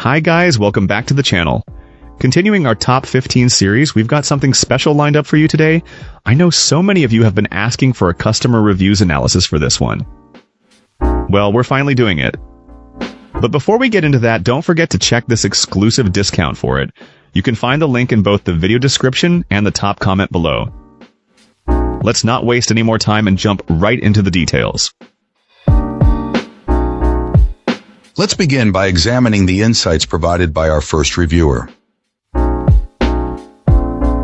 Hi guys, welcome back to the channel. Continuing our top 15 series, we've got something special lined up for you today. I know so many of you have been asking for a customer reviews analysis for this one. Well, we're finally doing it. But before we get into that, don't forget to check this exclusive discount for it. You can find the link in both the video description and the top comment below. Let's not waste any more time and jump right into the details. Let's begin by examining the insights provided by our first reviewer.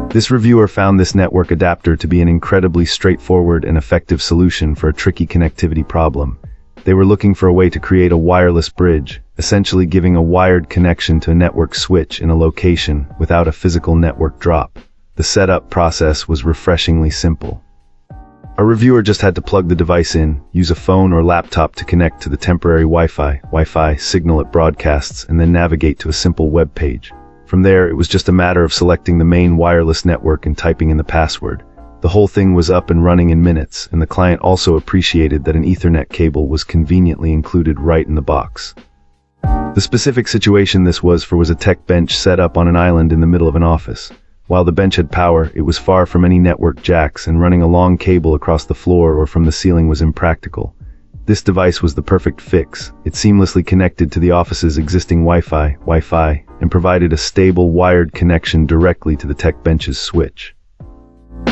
This reviewer found this network adapter to be an incredibly straightforward and effective solution for a tricky connectivity problem. They were looking for a way to create a wireless bridge, essentially giving a wired connection to a network switch in a location without a physical network drop. The setup process was refreshingly simple. Our reviewer just had to plug the device in, use a phone or laptop to connect to the temporary Wi-Fi signal it broadcasts, and then navigate to a simple web page. From there, it was just a matter of selecting the main wireless network and typing in the password. The whole thing was up and running in minutes, and the client also appreciated that an Ethernet cable was conveniently included right in the box. The specific situation this was for was a tech bench set up on an island in the middle of an office. While the bench had power, it was far from any network jacks, and running a long cable across the floor or from the ceiling was impractical. This device was the perfect fix. It seamlessly connected to the office's existing Wi-Fi, and provided a stable wired connection directly to the tech bench's switch.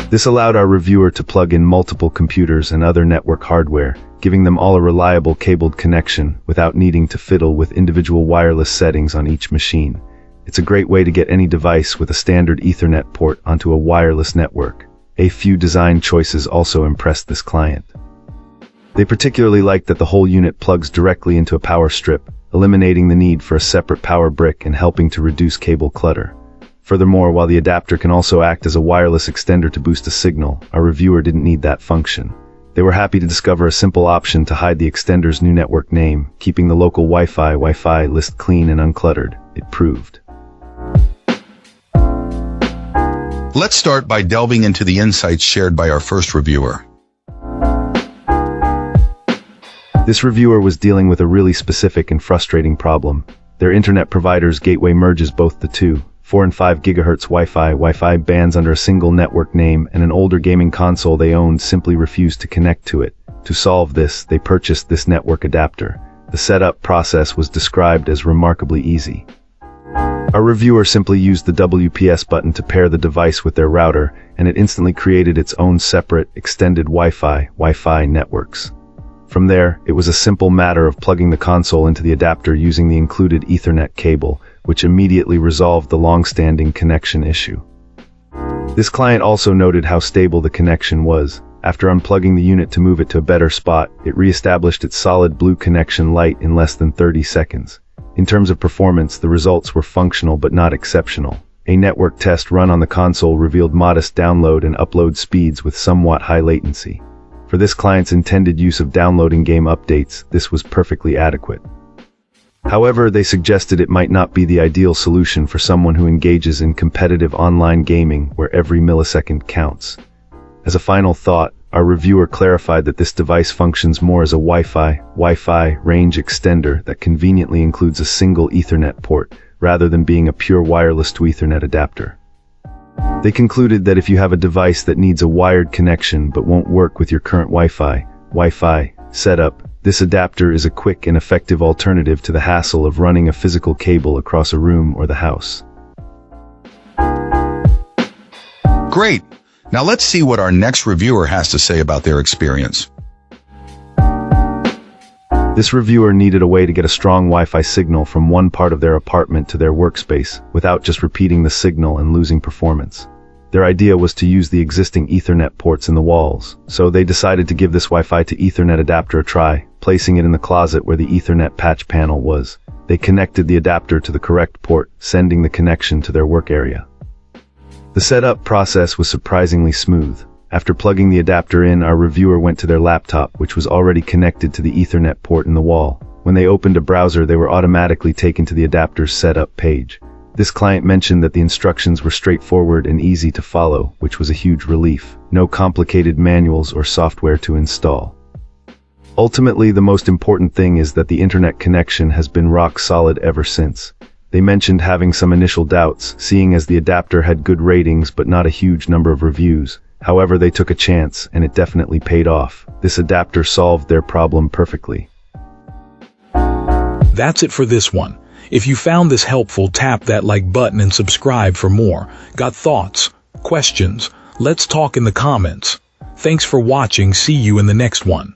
This allowed our reviewer to plug in multiple computers and other network hardware, giving them all a reliable cabled connection without needing to fiddle with individual wireless settings on each machine. It's a great way to get any device with a standard Ethernet port onto a wireless network. A few design choices also impressed this client. They particularly liked that the whole unit plugs directly into a power strip, eliminating the need for a separate power brick and helping to reduce cable clutter. Furthermore, while the adapter can also act as a wireless extender to boost a signal, our reviewer didn't need that function. They were happy to discover a simple option to hide the extender's new network name, keeping the local Wi-Fi list clean and uncluttered. It proved. Let's start by delving into the insights shared by our first reviewer. This reviewer was dealing with a really specific and frustrating problem. Their internet provider's gateway merges both the two, 4 and 5 GHz Wi-Fi bands under a single network name, and an older gaming console they owned simply refused to connect to it. To solve this, they purchased this network adapter. The setup process was described as remarkably easy. Our reviewer simply used the WPS button to pair the device with their router, and it instantly created its own separate, extended Wi-Fi networks. From there, it was a simple matter of plugging the console into the adapter using the included Ethernet cable, which immediately resolved the long-standing connection issue. This client also noted how stable the connection was. After unplugging the unit to move it to a better spot, it re-established its solid blue connection light in less than 30 seconds. In terms of performance, the results were functional but not exceptional. A network test run on the console revealed modest download and upload speeds with somewhat high latency. For this client's intended use of downloading game updates, this was perfectly adequate. However, they suggested it might not be the ideal solution for someone who engages in competitive online gaming where every millisecond counts. As a final thought, our reviewer clarified that this device functions more as a Wi-Fi range extender that conveniently includes a single Ethernet port, rather than being a pure wireless to Ethernet adapter. They concluded that if you have a device that needs a wired connection but won't work with your current Wi-Fi setup, this adapter is a quick and effective alternative to the hassle of running a physical cable across a room or the house. Great! Now let's see what our next reviewer has to say about their experience. This reviewer needed a way to get a strong Wi-Fi signal from one part of their apartment to their workspace without just repeating the signal and losing performance. Their idea was to use the existing Ethernet ports in the walls, so they decided to give this Wi-Fi to Ethernet adapter a try, placing it in the closet where the Ethernet patch panel was. They connected the adapter to the correct port, sending the connection to their work area. The setup process was surprisingly smooth. After plugging the adapter in, our reviewer went to their laptop, which was already connected to the Ethernet port in the wall. When they opened a browser, they were automatically taken to the adapter's setup page. This client mentioned that the instructions were straightforward and easy to follow, which was a huge relief. No complicated manuals or software to install. Ultimately, the most important thing is that the internet connection has been rock solid ever since. They mentioned having some initial doubts, seeing as the adapter had good ratings but not a huge number of reviews. However, they took a chance, and it definitely paid off. This adapter solved their problem perfectly. That's it for this one. If you found this helpful, tap that like button and subscribe for more. Got thoughts? Questions? Let's talk in the comments. Thanks for watching. See you in the next one.